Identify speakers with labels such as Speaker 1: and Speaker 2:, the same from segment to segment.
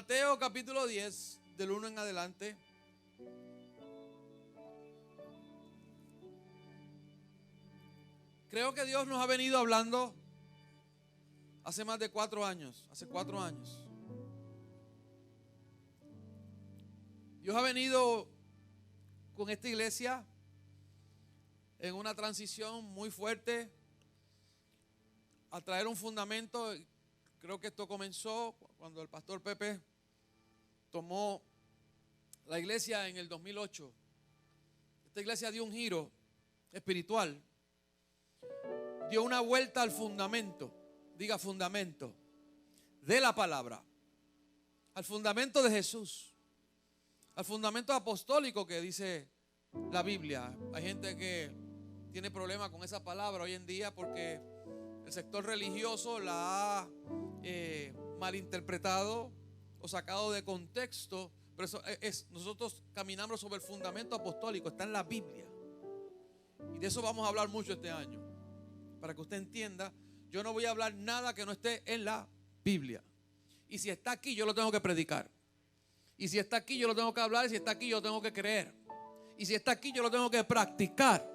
Speaker 1: Mateo capítulo 10, del 1 en adelante. Creo que Dios nos ha venido hablando hace más de 4 años, hace 4 años. Dios ha venido con esta iglesia en una transición muy fuerte a traer un fundamento. Creo que esto comenzó cuando el pastor Pepe tomó la iglesia en el 2008. Esta iglesia dio un giro espiritual, dio una vuelta al fundamento, diga fundamento, de la palabra, al fundamento de Jesús, al fundamento apostólico que dice la Biblia. Hay gente que tiene problemas con esa palabra hoy en día porque el sector religioso la ha malinterpretado o sacado de contexto. Pero eso nosotros caminamos sobre el fundamento apostólico, está en la Biblia. Y de eso vamos a hablar mucho este año. Para que usted entienda, yo no voy a hablar nada que no esté en la Biblia. Y si está aquí, yo lo tengo que predicar. Y si está aquí, yo lo tengo que hablar. Y si está aquí, yo lo tengo que creer. Y si está aquí, yo lo tengo que practicar.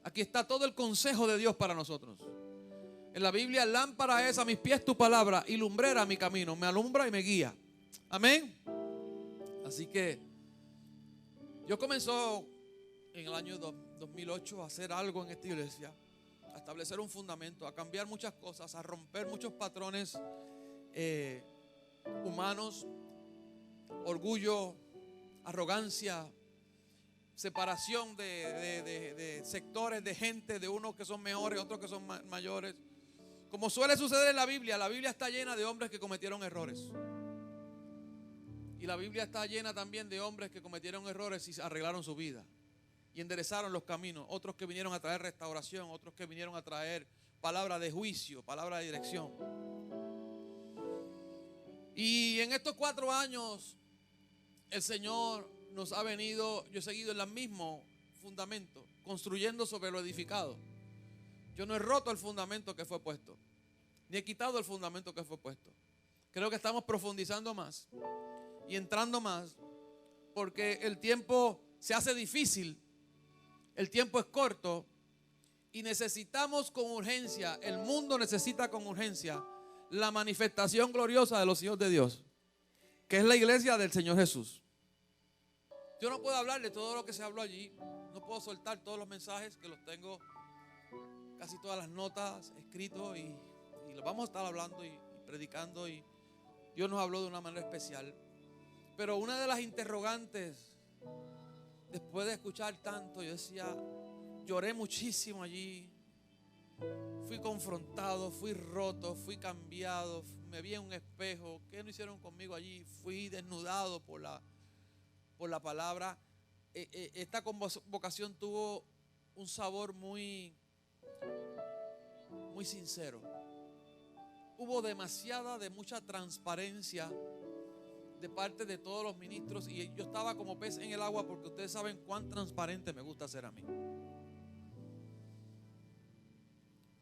Speaker 1: Aquí está todo el consejo de Dios para nosotros. En la Biblia, lámpara es a mis pies tu palabra y lumbrera mi camino. Me alumbra y me guía. Amén. Así que yo comenzó en el año 2008 a hacer algo en esta iglesia, a establecer un fundamento, a cambiar muchas cosas, a romper muchos patrones humanos, orgullo, arrogancia, separación de sectores de gente, de unos que son mejores, otros que son mayores. Como suele suceder en la Biblia está llena de hombres que cometieron errores. Y la Biblia está llena también de hombres que cometieron errores y arreglaron su vida y enderezaron los caminos. Otros que vinieron a traer restauración, otros que vinieron a traer palabra de juicio, palabra de dirección. Y en estos 4 años el Señor nos ha venido, yo he seguido en el mismo fundamento, construyendo sobre lo edificado. Yo no he roto el fundamento que fue puesto, ni he quitado el fundamento que fue puesto. Creo que estamos profundizando más y entrando más, porque el tiempo se hace difícil, el tiempo es corto y necesitamos con urgencia, el mundo necesita con urgencia la manifestación gloriosa de los hijos de Dios, que es la iglesia del Señor Jesús. Yo no puedo hablar de todo lo que se habló allí, no puedo soltar todos los mensajes que los tengo, casi todas las notas escritos y los vamos a estar hablando y predicando, y Dios nos habló de una manera especial. Pero una de las interrogantes, después de escuchar tanto, yo decía, lloré muchísimo allí, fui confrontado, fui roto, fui cambiado, me vi en un espejo. ¿Qué no hicieron conmigo allí? Fui desnudado por la palabra. Esta convocación tuvo un sabor muy sincero. Hubo de mucha transparencia de parte de todos los ministros, y yo estaba como pez en el agua, porque ustedes saben cuán transparente me gusta ser a mí.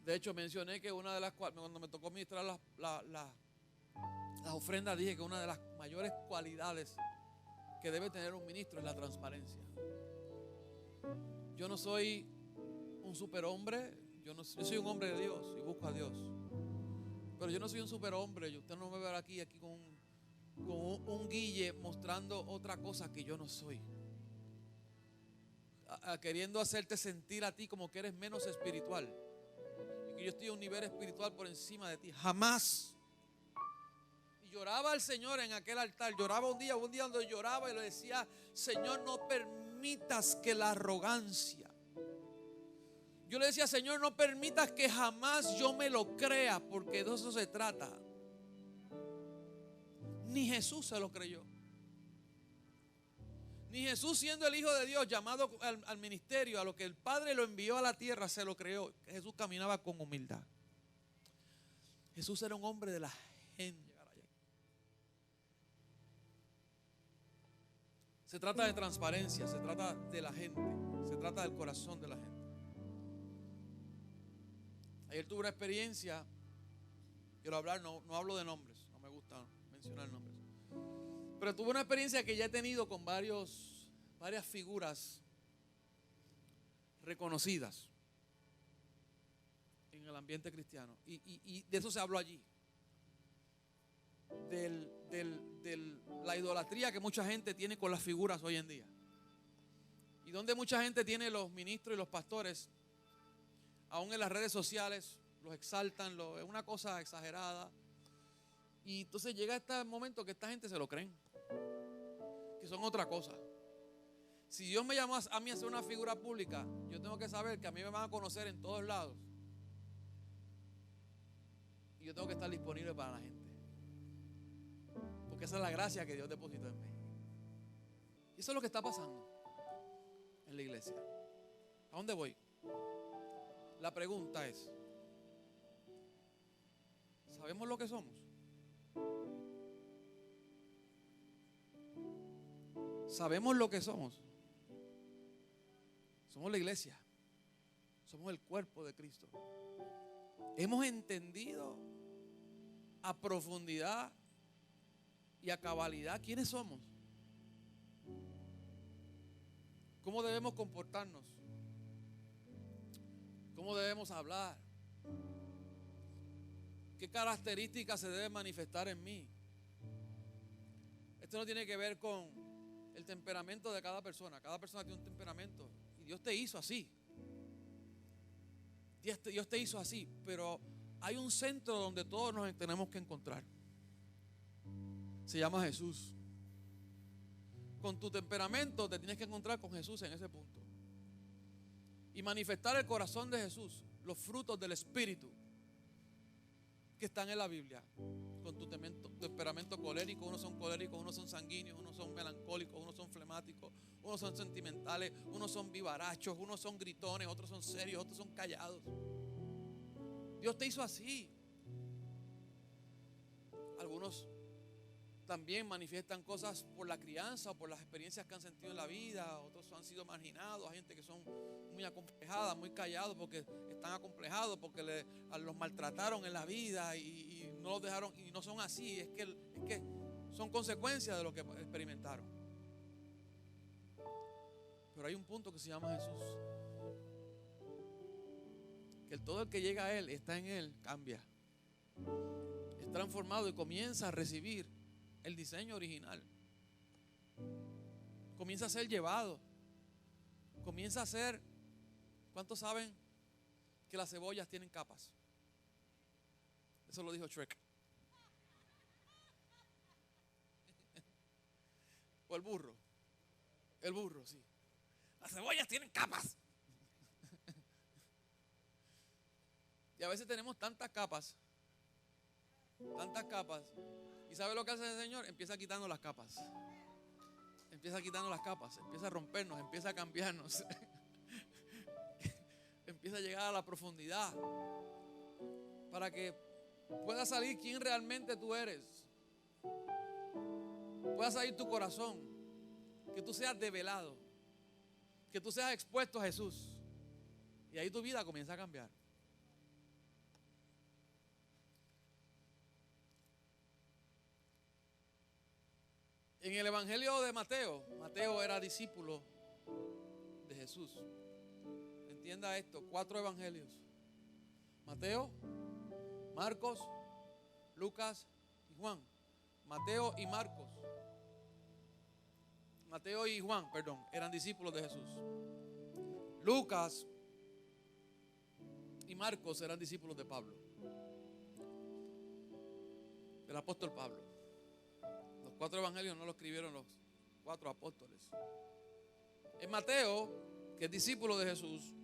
Speaker 1: De hecho, mencioné que una de las cuando me tocó ministrar las ofrendas, dije que una de las mayores cualidades que debe tener un ministro es la transparencia. Yo no soy un superhombre, yo soy un hombre de Dios y busco a Dios, pero yo no soy un superhombre. Usted no me verá aquí con un guille mostrando otra cosa que yo no soy, queriendo hacerte sentir a ti como que eres menos espiritual y que yo estoy a un nivel espiritual por encima de ti. Jamás. Y lloraba al Señor en aquel altar. Lloraba un día donde lloraba y le decía, Señor, no permitas que la arrogancia. Yo le decía, Señor, no permitas que jamás yo me lo crea, porque de eso se trata. Ni Jesús se lo creyó. Ni Jesús, siendo el Hijo de Dios, llamado al ministerio, a lo que el Padre lo envió a la tierra, se lo creyó. Jesús caminaba con humildad. Jesús era un hombre de la gente. Se trata de transparencia, se trata de la gente, se trata del corazón de la gente. Ayer tuve una experiencia, quiero hablar, no hablo de nombres, no me gusta mencionar nombres. Pero tuve una experiencia que ya he tenido con varias figuras reconocidas en el ambiente cristiano. Y de eso se habló allí. De la idolatría que mucha gente tiene con las figuras hoy en día. Y donde mucha gente tiene los ministros y los pastores, aún en las redes sociales, los exaltan, es una cosa exagerada. Y entonces llega este momento que esta gente se lo creen, que son otra cosa. Si Dios me llamó a mí a ser una figura pública, yo tengo que saber que a mí me van a conocer en todos lados. Y yo tengo que estar disponible para la gente. Porque esa es la gracia que Dios depositó en mí. Y eso es lo que está pasando en la iglesia. ¿A dónde voy? La pregunta es, ¿sabemos lo que somos? ¿Sabemos lo que somos? Somos la iglesia. Somos el cuerpo de Cristo. Hemos entendido a profundidad y a cabalidad quiénes somos. ¿Cómo debemos comportarnos? ¿Cómo debemos hablar? ¿Qué características se deben manifestar en mí? Esto no tiene que ver con el temperamento de cada persona. Cada persona tiene un temperamento y Dios te hizo así. Dios te hizo así, pero hay un centro donde todos nos tenemos que encontrar. Se llama Jesús. Con tu temperamento te tienes que encontrar con Jesús en ese punto. Y manifestar el corazón de Jesús, los frutos del Espíritu que están en la Biblia. Con tu temperamento colérico, unos son coléricos, unos son sanguíneos, unos son melancólicos, unos son flemáticos, unos son sentimentales, unos son vivarachos, unos son gritones, otros son serios, otros son callados. Dios te hizo así. Algunos también manifiestan cosas por la crianza o por las experiencias que han sentido en la vida. Otros han sido marginados. Hay gente que son muy acomplejadas, muy callados porque están acomplejados, porque los maltrataron en la vida y no los dejaron, y no son así. Es que son consecuencias de lo que experimentaron. Pero hay un punto que se llama Jesús. Que todo el que llega a Él, está en Él, cambia. Es transformado y comienza a recibir el diseño original. Comienza a ser llevado. Comienza a ser. ¿Cuántos saben que las cebollas tienen capas? Eso lo dijo Shrek. O el burro. El burro, sí. Las cebollas tienen capas. Y a veces tenemos tantas capas. ¿Y sabe lo que hace el Señor? Empieza quitando las capas. Empieza quitando las capas. Empieza a rompernos, empieza a cambiarnos. Empieza a llegar a la profundidad. Para que pueda salir quién realmente tú eres. Pueda salir tu corazón. Que tú seas develado. Que tú seas expuesto a Jesús. Y ahí tu vida comienza a cambiar. En el Evangelio de Mateo, Mateo era discípulo de Jesús. Entienda esto, 4 evangelios. Mateo, Marcos, Lucas y Juan. Mateo y Marcos. Mateo y Juan, perdón, eran discípulos de Jesús. Lucas y Marcos eran discípulos de Pablo, del apóstol Pablo. Los 4 evangelios no los escribieron los 4 apóstoles. En Mateo, que es discípulo de Jesús,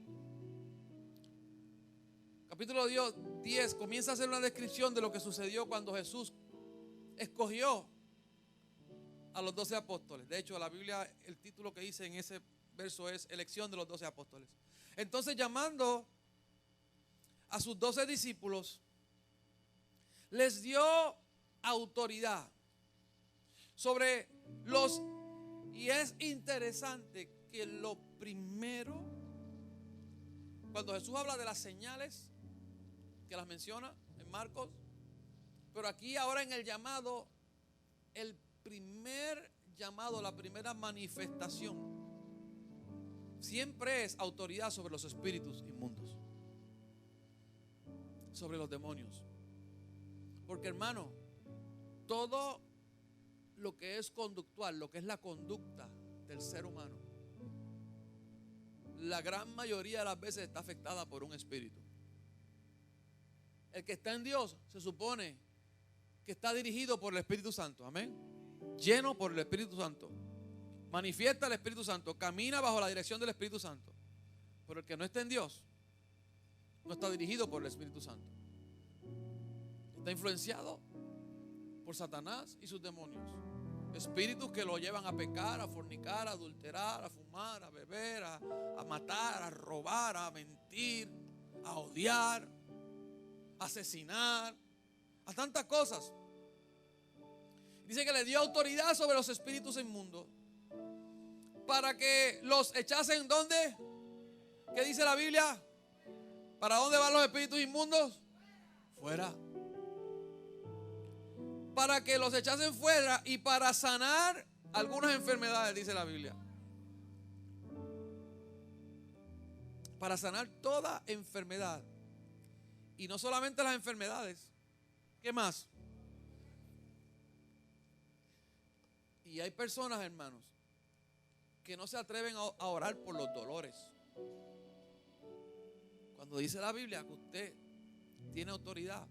Speaker 1: capítulo 10 comienza a hacer una descripción de lo que sucedió cuando Jesús escogió a los 12 apóstoles. De hecho, la Biblia, el título que dice en ese verso es elección de los 12 apóstoles. Entonces, llamando a sus 12 discípulos, les dio autoridad sobre los. Y es interesante que lo primero, cuando Jesús habla de las señales, que las menciona en Marcos, pero aquí ahora en el llamado, el primer llamado, la primera manifestación, siempre es autoridad sobre los espíritus inmundos, sobre los demonios. Porque, hermano, todo lo que es conductual, lo que es la conducta del ser humano, la gran mayoría de las veces está afectada por un espíritu. El que está en Dios se supone que está dirigido por el Espíritu Santo, amén, lleno por el Espíritu Santo, manifiesta el Espíritu Santo, camina bajo la dirección del Espíritu Santo. Pero el que no está en Dios no está dirigido por el Espíritu Santo, está influenciado por Satanás y sus demonios, espíritus que lo llevan a pecar, a fornicar, a adulterar, a fumar, a beber, a matar, a robar, a mentir, a odiar, a asesinar, a tantas cosas. Dice que le dio autoridad sobre los espíritus inmundos para que los echasen. ¿Dónde? ¿Qué dice la Biblia? ¿Para dónde van los espíritus inmundos? Fuera. Para que los echasen fuera y para sanar algunas enfermedades, dice la Biblia. Para sanar toda enfermedad. Y no solamente las enfermedades. ¿Qué más? Y hay personas, hermanos, que no se atreven a orar por los dolores. Cuando dice la Biblia que usted tiene autoridad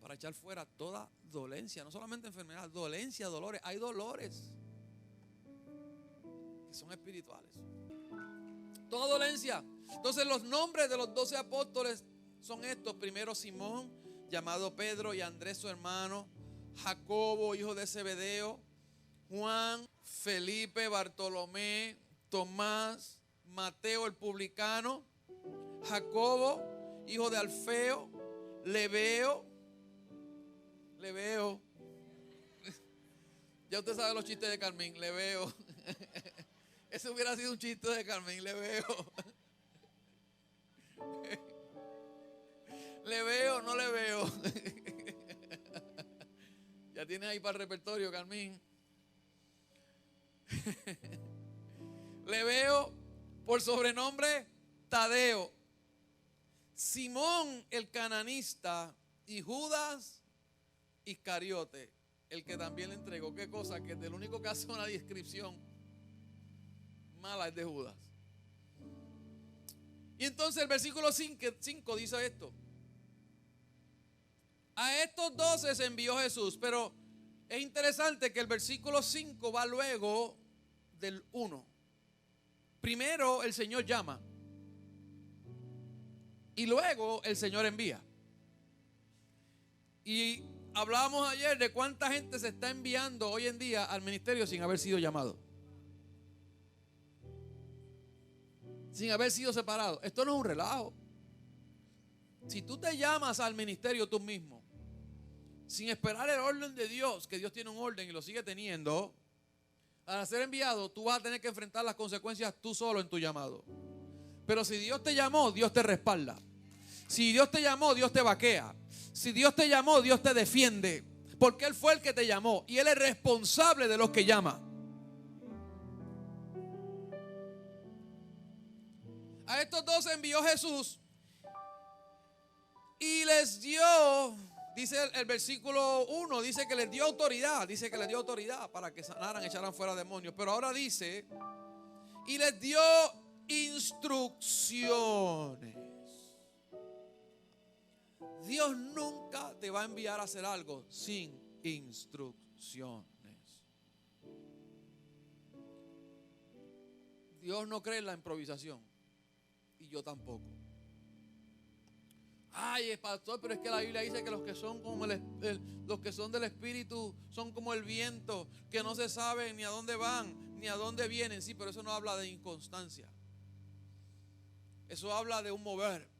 Speaker 1: para echar fuera toda dolencia, no solamente enfermedad, dolencia, dolores. Hay dolores que son espirituales. Toda dolencia. Entonces los nombres de los 12 apóstoles son estos. Primero Simón, llamado Pedro, y Andrés su hermano, Jacobo, hijo de Zebedeo, Juan, Felipe, Bartolomé, Tomás, Mateo el publicano, Jacobo, hijo de Alfeo, Lebeo. Ya usted sabe los chistes de Carmen, Lebeo. Ese hubiera sido un chiste de Carmen, Lebeo. Le veo, no le veo. Ya tienes ahí para el repertorio, Carmen. Le veo por sobrenombre Tadeo, Simón el cananista y Judas Iscariote, el que también le entregó. Qué cosa, que del único que hace una descripción mala es de Judas. Y entonces el versículo 5 dice esto: a estos 12 se envió Jesús. Pero es interesante que el versículo 5 va luego del 1. Primero el Señor llama y luego el Señor envía. Y hablábamos ayer de cuánta gente se está enviando hoy en día al ministerio sin haber sido llamado, sin haber sido separado. Esto no es un relajo. Si tú te llamas al ministerio tú mismo, sin esperar el orden de Dios, que Dios tiene un orden y lo sigue teniendo, al ser enviado tú vas a tener que enfrentar las consecuencias tú solo en tu llamado. Pero si Dios te llamó, Dios te respalda. Si Dios te llamó, Dios te vaquea. Si Dios te llamó, Dios te defiende, porque Él fue el que te llamó y Él es responsable de los que llama. A estos 12 envió Jesús y les dio, dice el versículo 1, dice que les dio autoridad. Dice que les dio autoridad para que sanaran, echaran fuera demonios. Pero ahora dice, y les dio instrucciones. Dios nunca te va a enviar a hacer algo sin instrucciones. Dios no cree en la improvisación. Y yo tampoco. Ay, pastor, pero es que la Biblia dice que los que son como los que son del Espíritu son como el viento, que no se sabe ni a dónde van ni a dónde vienen. Sí, pero eso no habla de inconstancia. Eso habla de un mover.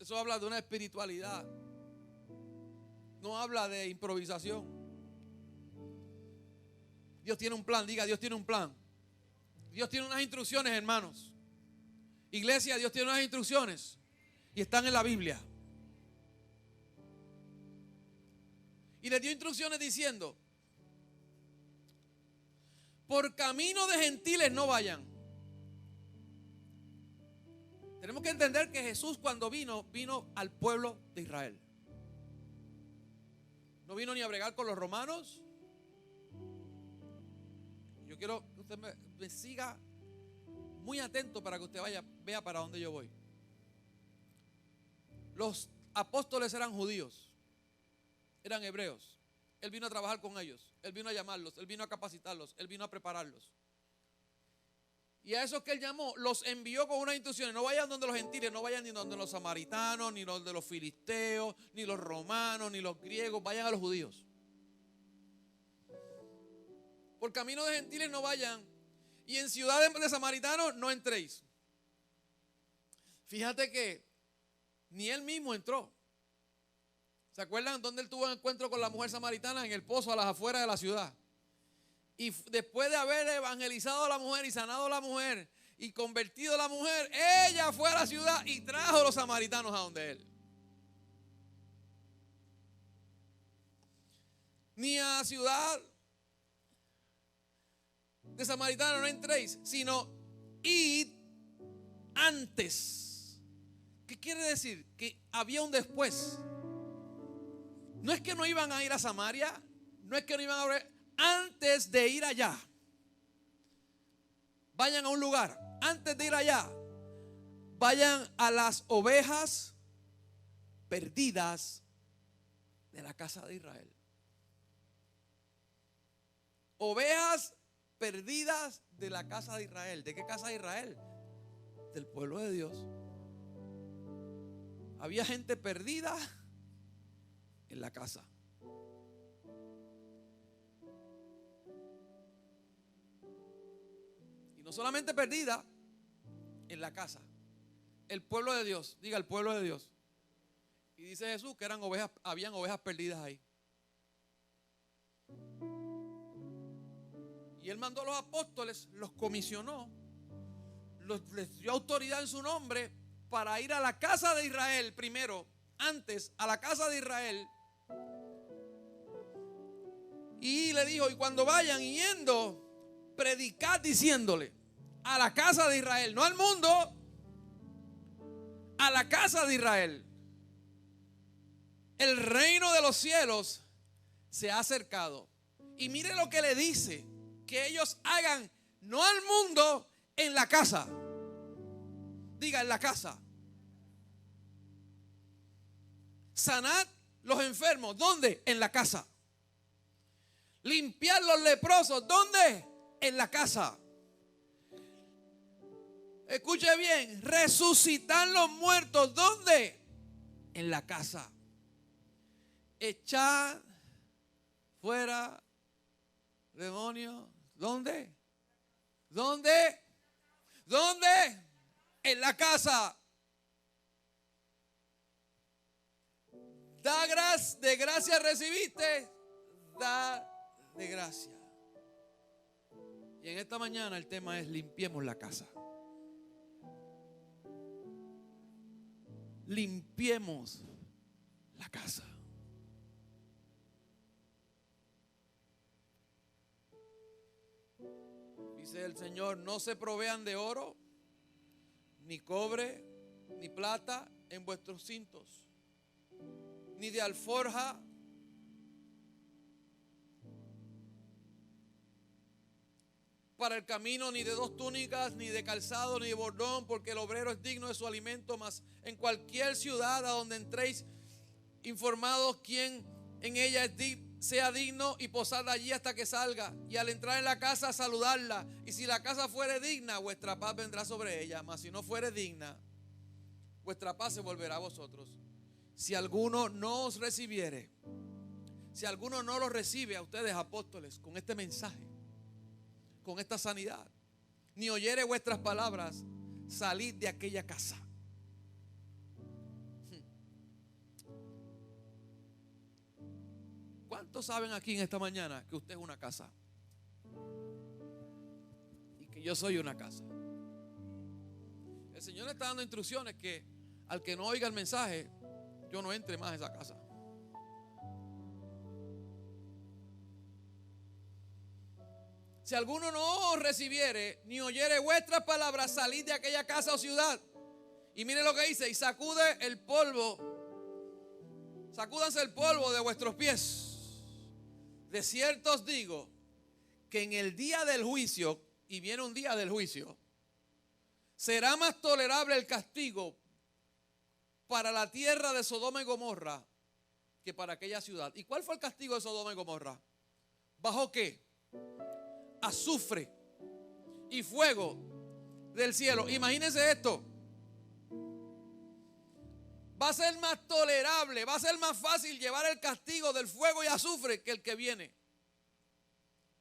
Speaker 1: Eso habla de una espiritualidad. No habla de improvisación. Dios tiene un plan. Diga, Dios tiene un plan. Dios tiene unas instrucciones, hermanos. Iglesia, Dios tiene unas instrucciones y están en la Biblia. Y les dio instrucciones diciendo: por camino de gentiles no vayan. Tenemos que entender que Jesús cuando vino al pueblo de Israel. No vino ni a bregar con los romanos. Yo quiero que usted me siga muy atento para que usted vea para dónde yo voy. Los apóstoles eran judíos, eran hebreos. Él vino a trabajar con ellos, Él vino a llamarlos, Él vino a capacitarlos, Él vino a prepararlos. Y a esos que Él llamó, los envió con unas instrucciones. No vayan donde los gentiles, no vayan ni donde los samaritanos, ni donde los filisteos, ni los romanos, ni los griegos. Vayan a los judíos. Por camino de gentiles no vayan. Y en ciudades de samaritanos no entréis. Fíjate que ni Él mismo entró. ¿Se acuerdan dónde Él tuvo un encuentro con la mujer samaritana? En el pozo a las afueras de la ciudad. Y después de haber evangelizado a la mujer y sanado a la mujer y convertido a la mujer, ella fue a la ciudad y trajo a los samaritanos a donde Él. Ni a la ciudad de samaritano no entréis, sino id antes. ¿Qué quiere decir? Que había un después. No es que no iban a ir a Samaria, no es que no iban a ver. Antes de ir allá, vayan a un lugar. Antes de ir allá, vayan a las ovejas perdidas de la casa de Israel. Ovejas perdidas de la casa de Israel. ¿De qué casa de Israel? Del pueblo de Dios. Había gente perdida en la casa. No solamente perdida en la casa, el pueblo de Dios, diga el pueblo de Dios. Y dice Jesús que eran ovejas, habían ovejas perdidas ahí. Y Él mandó a los apóstoles, los comisionó, les dio autoridad en su nombre para ir a la casa de Israel primero, antes a la casa de Israel. Y le dijo, y cuando vayan yendo, predicad diciéndole a la casa de Israel, no al mundo, a la casa de Israel: el reino de los cielos se ha acercado. Y mire lo que le dice: que ellos hagan, no al mundo, en la casa. Diga, en la casa. Sanad los enfermos, ¿dónde? En la casa. Limpiar los leprosos, ¿dónde? En la casa. Escuche bien, resucitar los muertos, ¿dónde? En la casa. Echar fuera demonios, ¿dónde? ¿Dónde? ¿Dónde? En la casa. De gracia recibiste, da de gracia. Y en esta mañana el tema es: limpiemos la casa. Limpiemos la casa. Dice el Señor: no se provean de oro, ni cobre, ni plata en vuestros cintos, ni de alforja, para el camino, ni de dos túnicas, ni de calzado, ni de bordón, porque el obrero es digno de su alimento. Mas en cualquier ciudad a donde entréis, informados quién en ella sea digno, y posad allí hasta que salga, y al entrar en la casa saludarla. Y si la casa fuere digna, vuestra paz vendrá sobre ella. Mas si no fuere digna, vuestra paz se volverá a vosotros. Si alguno no os recibiere, si alguno no los recibe a ustedes, apóstoles, con este mensaje, con esta sanidad, ni oyere vuestras palabras, salid de aquella casa. ¿Cuántos saben aquí en esta mañana que usted es una casa? Y que yo soy una casa. El Señor está dando instrucciones que al que no oiga el mensaje, yo no entre más a esa casa. Si alguno no os recibiere, ni oyere vuestras palabras, salid de aquella casa o ciudad. Y mire lo que dice, y sacúdanse el polvo de vuestros pies. De cierto os digo, que en el día del juicio, y viene un día del juicio, será más tolerable el castigo para la tierra de Sodoma y Gomorra que para aquella ciudad. ¿Y cuál fue el castigo de Sodoma y Gomorra? ¿Bajo qué? Azufre y fuego del cielo. Imagínense esto. Va a ser más tolerable, va a ser más fácil llevar el castigo del fuego y azufre que el que viene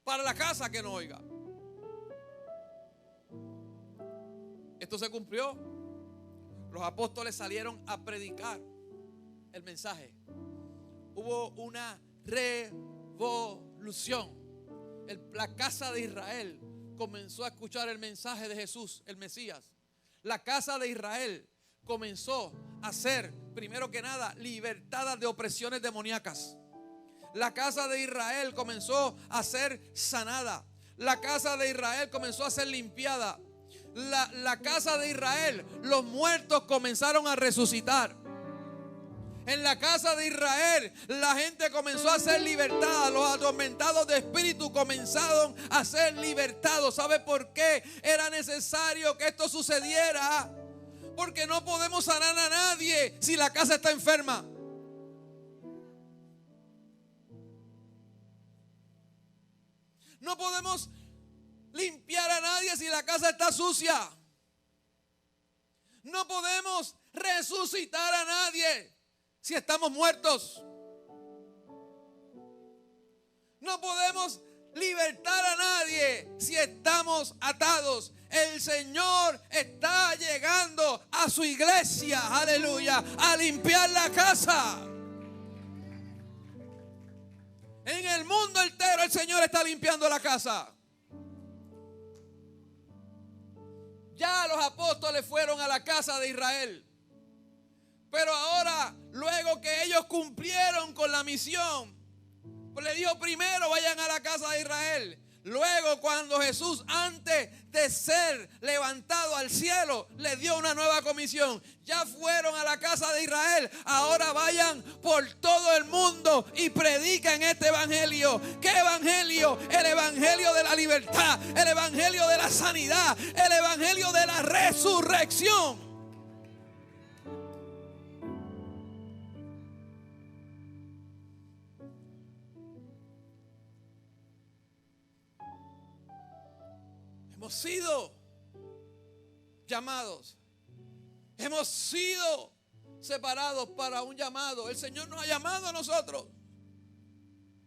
Speaker 1: para la casa que no oiga. Esto se cumplió. Los apóstoles salieron a predicar el mensaje. Hubo una revolución. La casa de Israel comenzó a escuchar el mensaje de Jesús, el Mesías. La casa de Israel comenzó a ser, primero que nada, libertada de opresiones demoníacas. La casa de Israel comenzó a ser sanada. La casa de Israel comenzó a ser limpiada. La casa de Israel, los muertos comenzaron a resucitar. En la casa de Israel, la gente comenzó a ser libertada. Los atormentados de espíritu comenzaron a ser libertados. ¿Sabe por qué era necesario que esto sucediera? Porque no podemos sanar a nadie si la casa está enferma. No podemos limpiar a nadie si la casa está sucia. No podemos resucitar a nadie si estamos muertos. No podemos libertar a nadie si estamos atados. El Señor está llegando a su iglesia, aleluya, a limpiar la casa. En el mundo entero el Señor está limpiando la casa. Ya los apóstoles fueron a la casa de Israel. Pero ahora, luego que ellos cumplieron con la misión, pues le dijo primero vayan a la casa de Israel. Luego cuando Jesús, antes de ser levantado al cielo, le dio una nueva comisión. Ya fueron a la casa de Israel, ahora vayan por todo el mundo y prediquen este evangelio. ¿Qué evangelio? El evangelio de la libertad, el evangelio de la sanidad, el evangelio de la resurrección. Hemos sido llamados. Hemos sido separados para un llamado. El Señor nos ha llamado a nosotros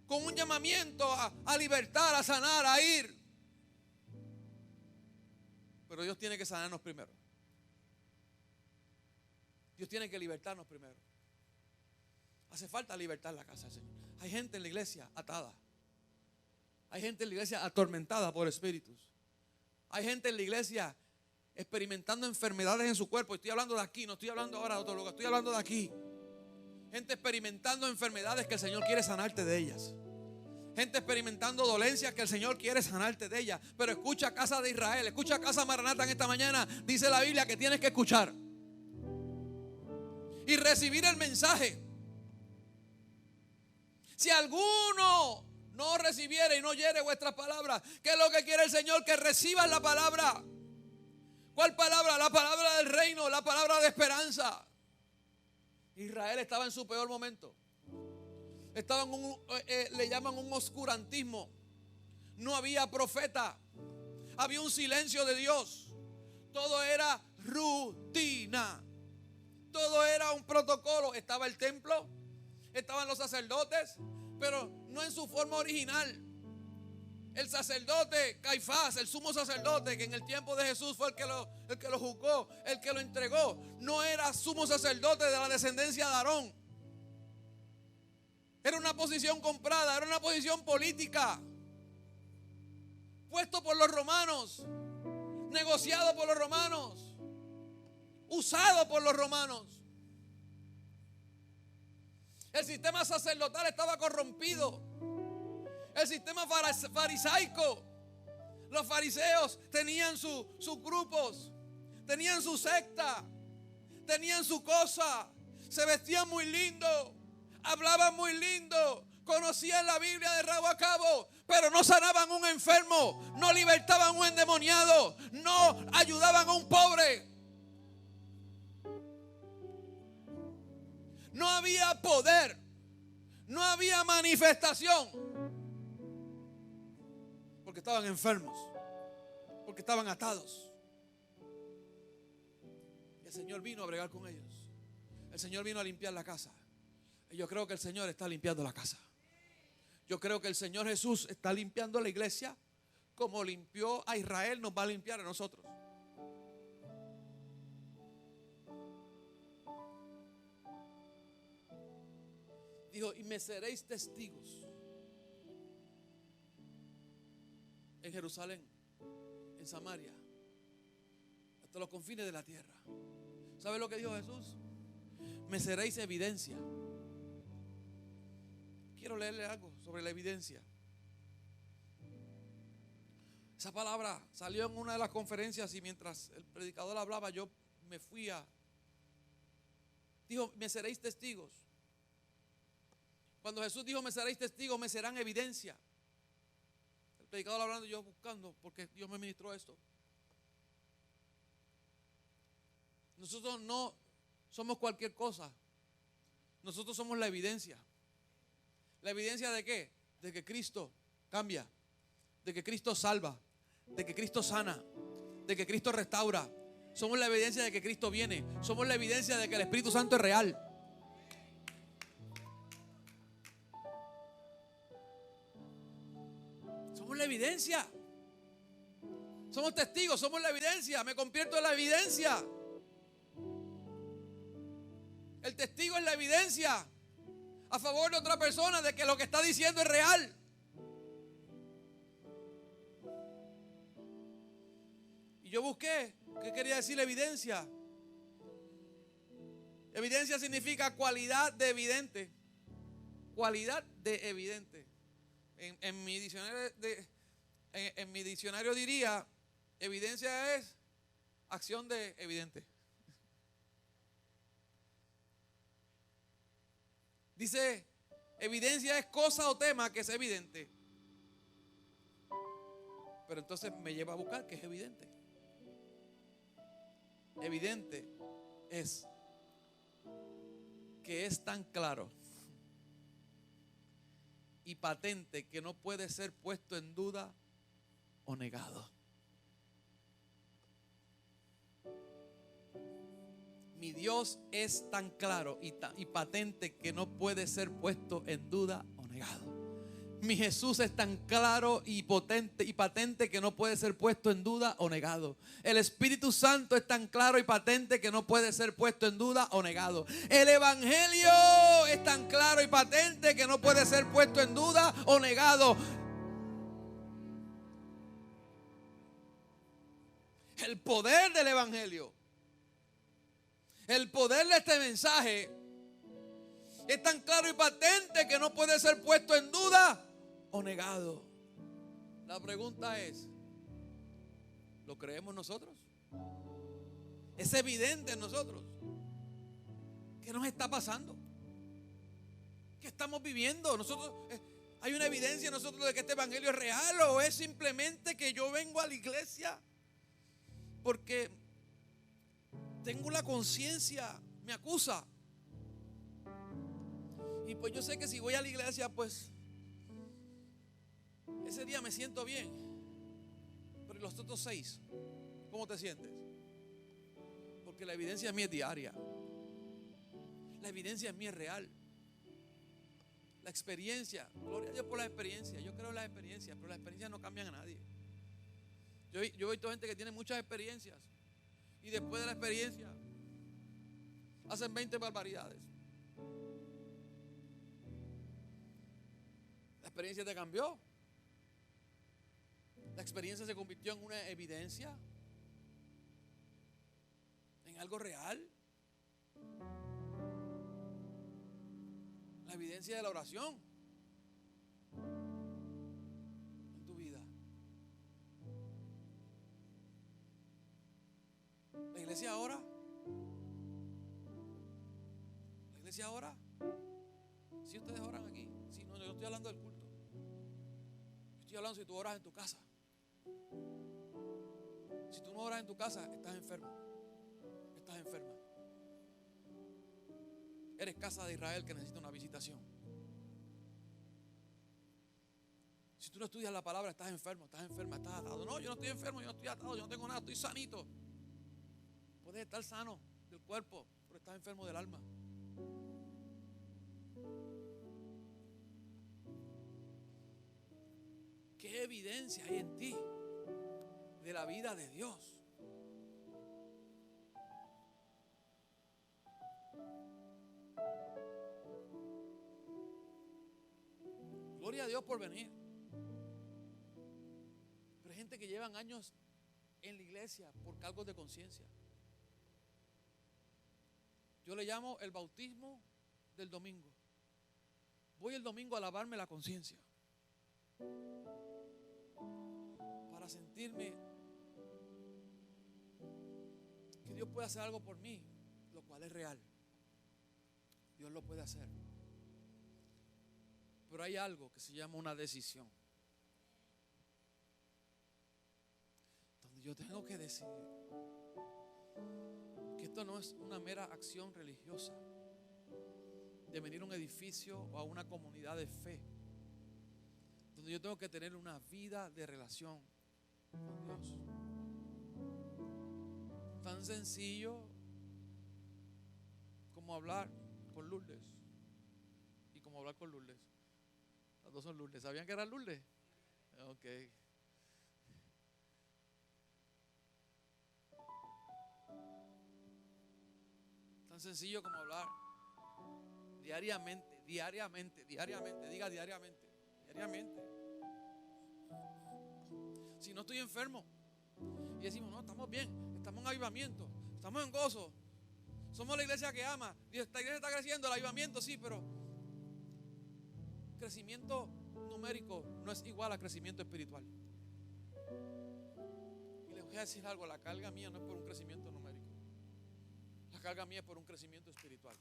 Speaker 1: con un llamamiento a libertar, a sanar, a ir. Pero Dios tiene que sanarnos primero. Dios tiene que libertarnos primero. Hace falta libertar la casa del Señor. Hay gente en la iglesia atada. Hay gente en la iglesia atormentada por espíritus. Hay gente en la iglesia experimentando enfermedades en su cuerpo. Estoy hablando de aquí, no estoy hablando ahora de otro lugar, estoy hablando de aquí. Gente experimentando enfermedades que el Señor quiere sanarte de ellas. Gente experimentando dolencias que el Señor quiere sanarte de ellas. Pero escucha, casa de Israel, escucha, casa Maranata, en esta mañana dice la Biblia que tienes que escuchar y recibir el mensaje. Si alguno no recibiere y no oyere vuestras palabras, ¿qué es lo que quiere el Señor? Que reciban la palabra. ¿Cuál palabra? La palabra del reino, la palabra de esperanza. Israel estaba en su peor momento. Estaba en le llaman un oscurantismo. No había profeta. Había un silencio de Dios. Todo era rutina. Todo era un protocolo. Estaba el templo, estaban los sacerdotes, pero no en su forma original. El sacerdote Caifás, el sumo sacerdote, que en el tiempo de Jesús fue el que lo juzgó, el que lo entregó, no era sumo sacerdote de la descendencia de Aarón. Era una posición comprada, era una posición política, puesto por los romanos, negociado por los romanos, usado por los romanos. El sistema sacerdotal estaba corrompido. El sistema farisaico Los fariseos tenían sus grupos, tenían su secta, tenían su cosa, se vestían muy lindo, hablaban muy lindo, conocían la Biblia de rabo a cabo, pero no sanaban a un enfermo, no libertaban a un endemoniado, no ayudaban a un pobre. No había poder, no había manifestación, porque estaban enfermos, porque estaban atados. Y el Señor vino a bregar con ellos. El Señor vino a limpiar la casa. Y yo creo que el Señor está limpiando la casa. Yo creo que el Señor Jesús está limpiando la iglesia como limpió a Israel, nos va a limpiar a nosotros. Dijo, y me seréis testigos en Jerusalén, en Samaria, hasta los confines de la tierra. ¿Sabe lo que dijo Jesús? Me seréis evidencia. Quiero leerle algo sobre la evidencia. Esa palabra salió en una de las conferencias y mientras el predicador hablaba yo me fui a... Dijo, me seréis testigos. Cuando Jesús dijo, me seréis testigos, me serán evidencia. El predicador hablando y yo buscando, porque Dios me ministró esto. Nosotros no somos cualquier cosa. Nosotros somos la evidencia. ¿La evidencia de qué? De que Cristo cambia, de que Cristo salva, de que Cristo sana, de que Cristo restaura. Somos la evidencia de que Cristo viene. Somos la evidencia de que el Espíritu Santo es real. Somos la evidencia. Somos testigos, somos la evidencia. Me convierto en la evidencia. El testigo es la evidencia a favor de otra persona de que lo que está diciendo es real. Y yo busqué, ¿qué quería decir evidencia? Evidencia significa cualidad de evidente. Cualidad de evidente. En mi diccionario diría, evidencia es acción de evidente. Dice, evidencia es cosa o tema que es evidente. Pero entonces me lleva a buscar que es evidente. Evidente es que es tan claro y patente que no puede ser puesto en duda o negado. Mi Dios es tan claro y patente que no puede ser puesto en duda o negado. Mi Jesús es tan claro y potente y patente que no puede ser puesto en duda o negado. El Espíritu Santo es tan claro y patente que no puede ser puesto en duda o negado. El Evangelio es tan claro y patente que no puede ser puesto en duda o negado. El poder del Evangelio, el poder de este mensaje es tan claro y patente que no puede ser puesto en duda o negado. La pregunta es, ¿lo creemos nosotros? ¿Es evidente en nosotros? ¿Qué nos está pasando? ¿Qué estamos viviendo? Nosotros, ¿hay una evidencia en nosotros de que este evangelio es real o es simplemente que yo vengo a la iglesia porque tengo la conciencia, me acusa? Y pues yo sé que si voy a la iglesia, pues ese día me siento bien. Pero los otros 6, ¿cómo te sientes? Porque la evidencia mía es diaria. La evidencia mía es real. La experiencia, gloria a Dios por la experiencia. Yo creo en las experiencias, pero las experiencias no cambian a nadie. Yo he visto gente que tiene muchas experiencias y después de la experiencia hacen 20 barbaridades. La experiencia te cambió. La experiencia se convirtió en una evidencia, en algo real. La evidencia de la oración en tu vida. iglesia ora. La iglesia ora. Si ustedes oran aquí. Si no, yo estoy hablando del culto. Yo estoy hablando si tú oras en tu casa. Si tú no oras en tu casa, estás enfermo. Estás enferma. Eres casa de Israel que necesita una visitación. Si tú no estudias la palabra, estás enfermo, estás enferma, estás atado. No, yo no estoy enfermo, yo no estoy atado, yo no tengo nada, estoy sanito. Puedes estar sano del cuerpo, pero estás enfermo del alma. ¿Qué evidencia hay en ti de la vida de Dios? Gloria a Dios por venir. Pero hay gente que llevan años en la iglesia por cargos de conciencia. Yo le llamo el bautismo del domingo. Voy el domingo a lavarme la conciencia para sentirme que Dios puede hacer algo por mí, lo cual es real. Dios lo puede hacer. Pero hay algo que se llama una decisión, donde yo tengo que decidir que esto no es una mera acción religiosa de venir a un edificio o a una comunidad de fe, donde yo tengo que tener una vida de relación con Dios. Tan sencillo como hablar con Lourdes y como hablar con Lourdes. Las dos son Lourdes. ¿Sabían que eran Lourdes? Ok. Tan sencillo como hablar diariamente, diga diariamente. Si no estoy enfermo y decimos, no, estamos bien, estamos en avivamiento, estamos en gozo, somos la iglesia que ama, esta iglesia está creciendo, el avivamiento sí, pero crecimiento numérico no es igual a crecimiento espiritual. Y les voy a decir algo, la carga mía no es por un crecimiento numérico, la carga mía es por un crecimiento espiritual.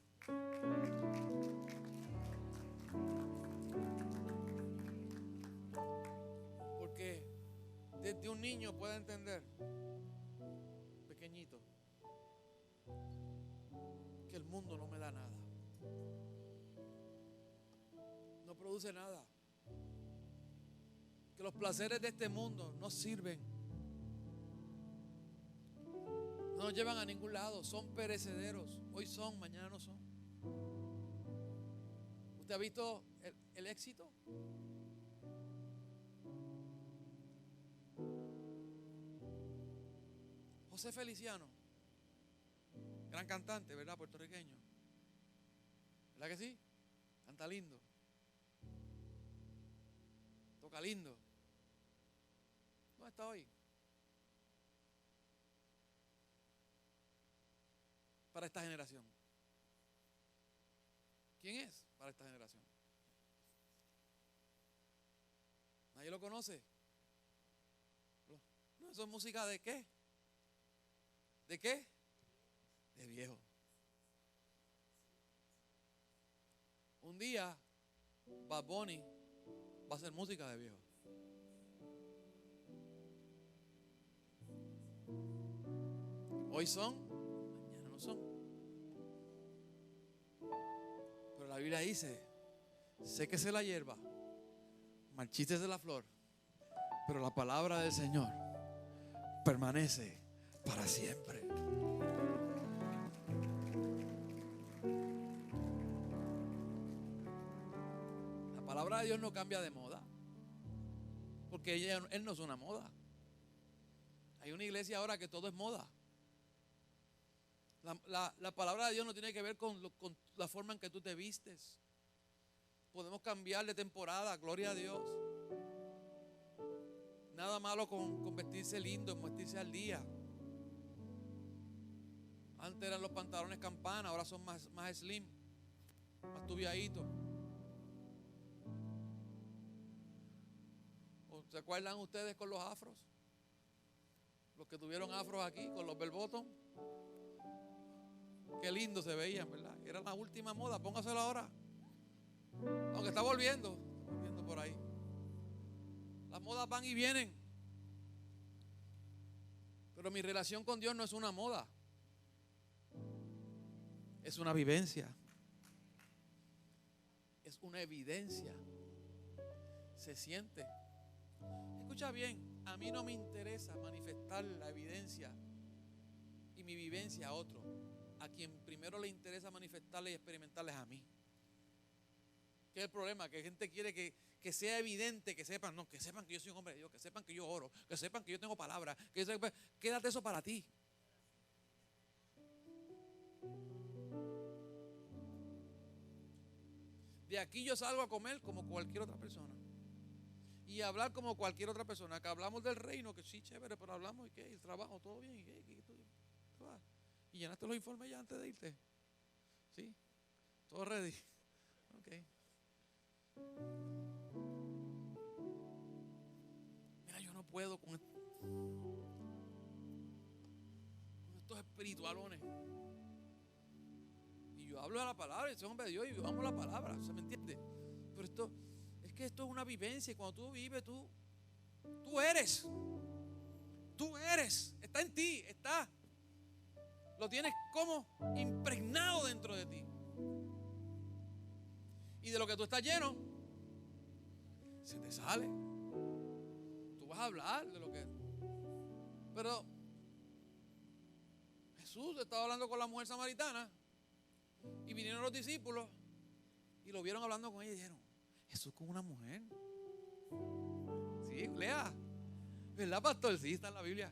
Speaker 1: Porque desde un niño puede entender, pequeñito, que el mundo no me da nada, no produce nada, que los placeres de este mundo no sirven, no nos llevan a ningún lado, son perecederos, hoy son, mañana no son. ¿Usted ha visto el éxito? José Feliciano, gran cantante, ¿verdad? Puertorriqueño, ¿verdad que sí? Canta lindo, toca lindo. ¿Dónde está hoy? Para esta generación. ¿Quién es para esta generación? ¿Nadie lo conoce? No, eso es música de qué. ¿De qué? De viejo. Un día Bad Bunny va a hacer música de viejo. Hoy son, mañana no son. Pero la Biblia dice, séquese la hierba, marchítese la flor, pero la palabra del Señor permanece para siempre. La palabra de Dios no cambia de moda, porque Él no es una moda. Hay una iglesia ahora que todo es moda. La palabra de Dios no tiene que ver con la forma en que tú te vistes. Podemos cambiar de temporada, gloria a Dios. Nada malo con vestirse lindo, en vestirse al día. Antes eran los pantalones campana, ahora son más slim, más tubiaditos. ¿Se acuerdan ustedes con los afros? Los que tuvieron afros aquí, con los bell bottom. Qué lindo se veían, ¿verdad? Era la última moda, póngaselo ahora. Aunque está volviendo por ahí. Las modas van y vienen. Pero mi relación con Dios no es una moda. Es una vivencia. Es una evidencia. Se siente. Escucha bien, a mí no me interesa manifestar la evidencia y mi vivencia a otro. A quien primero le interesa manifestarle y experimentarle es a mí. ¿Qué es el problema? Que gente quiere que sea evidente, que sepan que yo soy un hombre de Dios, que sepan que yo oro, que sepan que yo tengo palabra, quédate eso para ti. De aquí yo salgo a comer como cualquier otra persona y a hablar como cualquier otra persona. Que hablamos del reino, que sí, chévere, pero hablamos y qué, el trabajo, todo bien, y llenaste los informes ya antes de irte. ¿Sí? Todo ready. Ok. Mira, yo no puedo con estos espiritualones. Y yo hablo de la palabra, y soy hombre de Dios, y yo amo la palabra, ¿se me entiende? Pero esto es es una vivencia, y cuando tú vives, tú eres. Tú eres, está en ti, está. Lo tienes como impregnado dentro de ti. Y de lo que tú estás lleno, se te sale. Tú vas a hablar de lo que... Pero Jesús estaba hablando con la mujer samaritana y vinieron los discípulos y lo vieron hablando con ella y dijeron: Jesús con una mujer. Sí, lea. ¿Verdad, pastor? Sí, está en la Biblia.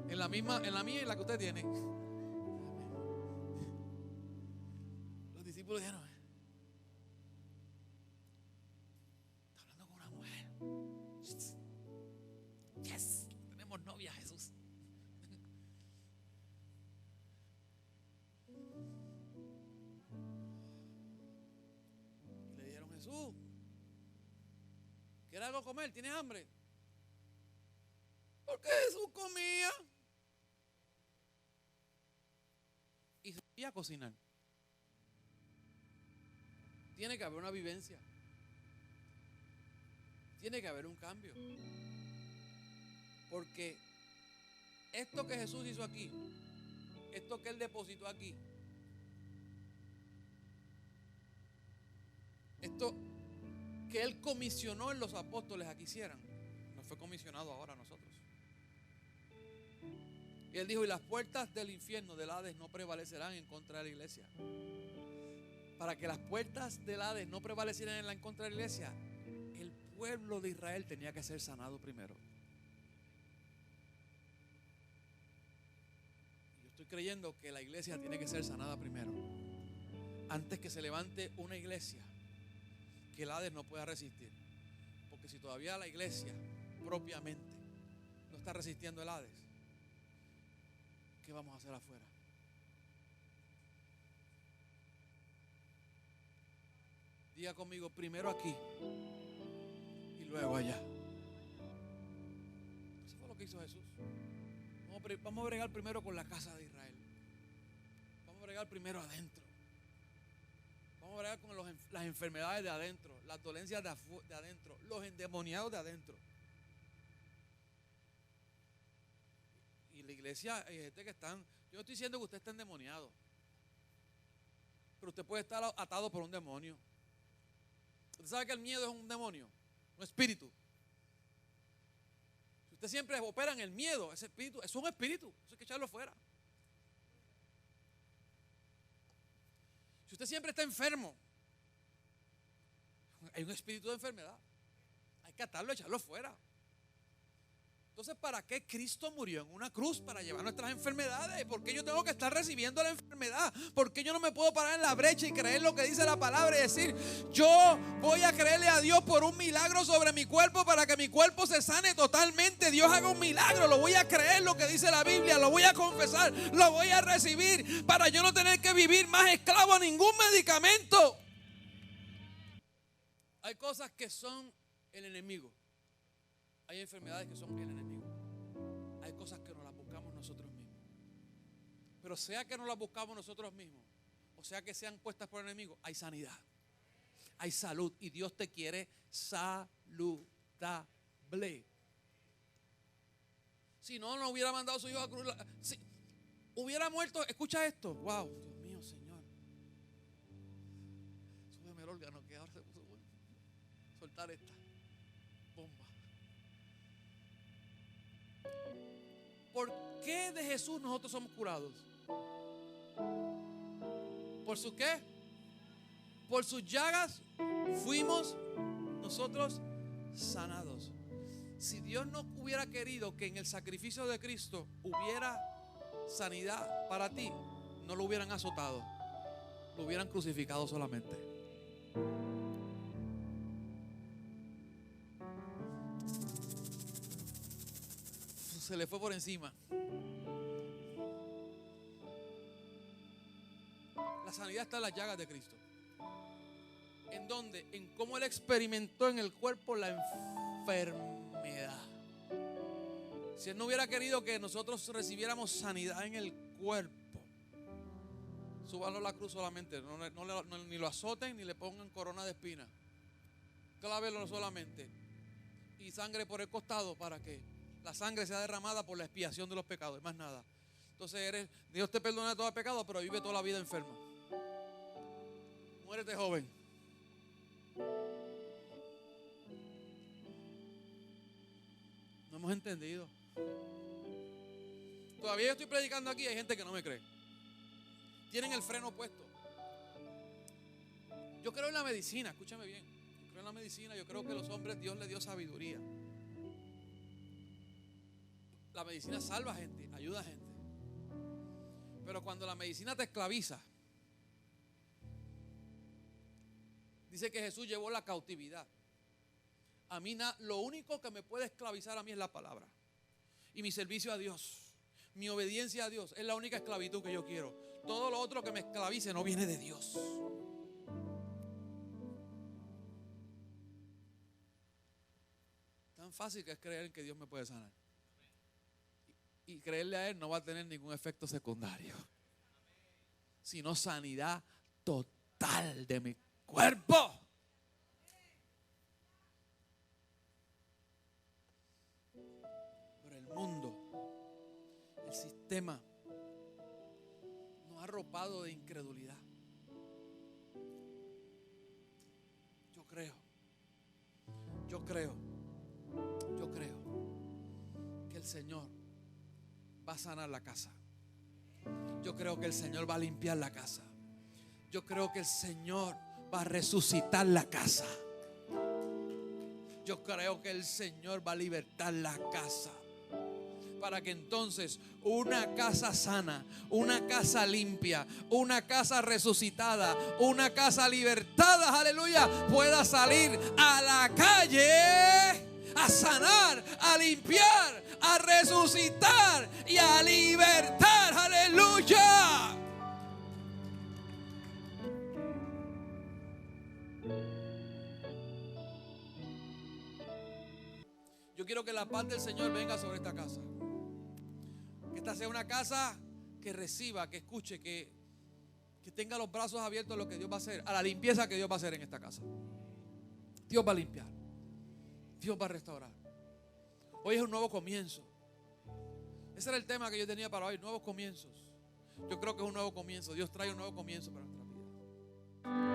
Speaker 1: En la mía y en la que usted tiene. Los discípulos dijeron: está hablando con una mujer. Yes, tenemos novia, Jesús. Y le dijeron: Jesús, ¿quieres algo a comer? ¿Tienes hambre? Porque Jesús comía y sabía cocinar. Tiene que haber una vivencia. Tiene que haber un cambio. Porque esto que Jesús hizo aquí, esto que Él depositó aquí, esto que Él comisionó en los apóstoles a que hicieran, nos fue comisionado ahora a nosotros. Y Él dijo: y las puertas del infierno, del Hades, no prevalecerán en contra de la iglesia. Para que las puertas del Hades no prevalecieran en contra de la iglesia, el pueblo de Israel tenía que ser sanado primero. Yo estoy creyendo que la iglesia tiene que ser sanada primero, antes que se levante una iglesia que el Hades no pueda resistir. Porque si todavía la iglesia propiamente no está resistiendo el Hades, ¿qué vamos a hacer afuera? Diga conmigo: primero aquí y luego allá. Eso fue lo que hizo Jesús. Vamos a bregar primero con la casa de Israel. Vamos a bregar primero adentro. Vamos a bregar con las enfermedades de adentro, las dolencias de adentro, los endemoniados de adentro. Y la iglesia, hay gente que están... Yo no estoy diciendo que usted esté endemoniado, pero usted puede estar atado por un demonio. ¿Usted sabe que el miedo es un demonio, un espíritu? Si usted siempre opera en el miedo, ese espíritu es un espíritu, eso hay que echarlo fuera. Si usted siempre está enfermo, hay un espíritu de enfermedad, hay que atarlo, echarlo fuera. Entonces, ¿para qué Cristo murió en una cruz? Para llevar nuestras enfermedades. ¿Por qué yo tengo que estar recibiendo la enfermedad? ¿Por qué yo no me puedo parar en la brecha y creer lo que dice la palabra y decir: yo voy a creerle a Dios por un milagro sobre mi cuerpo, para que mi cuerpo se sane totalmente? Dios haga un milagro, lo voy a creer lo que dice la Biblia, lo voy a confesar, lo voy a recibir, para yo no tener que vivir más esclavo a ningún medicamento. Hay cosas que son el enemigo. Hay enfermedades que son el enemigo. Hay cosas que nos las buscamos nosotros mismos. Pero Pero sea que no las buscamos nosotros mismos, o sea que sean puestas por el enemigo, hay sanidad, hay salud. Y Dios te quiere saludable. Si no, no hubiera mandado a su hijo a cruz. Si hubiera muerto, escucha esto. Wow, Dios mío, Señor. Súbeme el órgano que ahora se puso bueno. Soltar esta bomba. ¿Por qué de Jesús nosotros somos curados? ¿Por su qué? Por sus llagas fuimos nosotros sanados. Si Dios no hubiera querido que en el sacrificio de Cristo hubiera sanidad para ti, no lo hubieran azotado, lo hubieran crucificado solamente. Se le fue por encima. La sanidad está en las llagas de Cristo. ¿En dónde? En cómo Él experimentó en el cuerpo la enfermedad. Si Él no hubiera querido que nosotros recibiéramos sanidad en el cuerpo, súbalo a la cruz solamente. Ni lo azoten ni le pongan corona de espinas. Clávelo solamente. Y sangre por el costado para que la sangre sea derramada por la expiación de los pecados, y más nada. Entonces Dios te perdona todo el pecado, pero vive toda la vida enfermo. Muérete joven. No hemos entendido. Todavía yo estoy predicando aquí, hay gente que no me cree. Tienen el freno puesto. Yo creo en la medicina, escúchame bien. Yo creo en la medicina, yo creo que los hombres Dios les dio sabiduría. La medicina salva a gente, ayuda a gente. Pero cuando la medicina te esclaviza, dice que Jesús llevó la cautividad. A mí lo único que me puede esclavizar a mí es la palabra. Y mi servicio a Dios, mi obediencia a Dios es la única esclavitud que yo quiero. Todo lo otro que me esclavice no viene de Dios. Tan fácil que es creer que Dios me puede sanar. Y creerle a Él no va a tener ningún efecto secundario, sino sanidad total de mi cuerpo. Pero el mundo, el sistema, nos ha arropado de incredulidad. Yo creo que el Señor va a sanar la casa. Yo creo que el Señor va a limpiar la casa. Yo creo que el Señor va a resucitar la casa. Yo creo que el Señor va a libertar la casa. Para que entonces una casa sana, una casa limpia, una casa resucitada, una casa libertada, aleluya, pueda salir a la calle a sanar, a limpiar, a resucitar y a libertar, aleluya. Yo quiero que la paz del Señor venga sobre esta casa. Que esta sea una casa que reciba, que escuche, que tenga los brazos abiertos a lo que Dios va a hacer, a la limpieza que Dios va a hacer en esta casa. Dios va a limpiar, Dios va a restaurar. Hoy es un nuevo comienzo. Ese era el tema que yo tenía para hoy, nuevos comienzos. Yo creo que es un nuevo comienzo. Dios trae un nuevo comienzo para nuestra vida.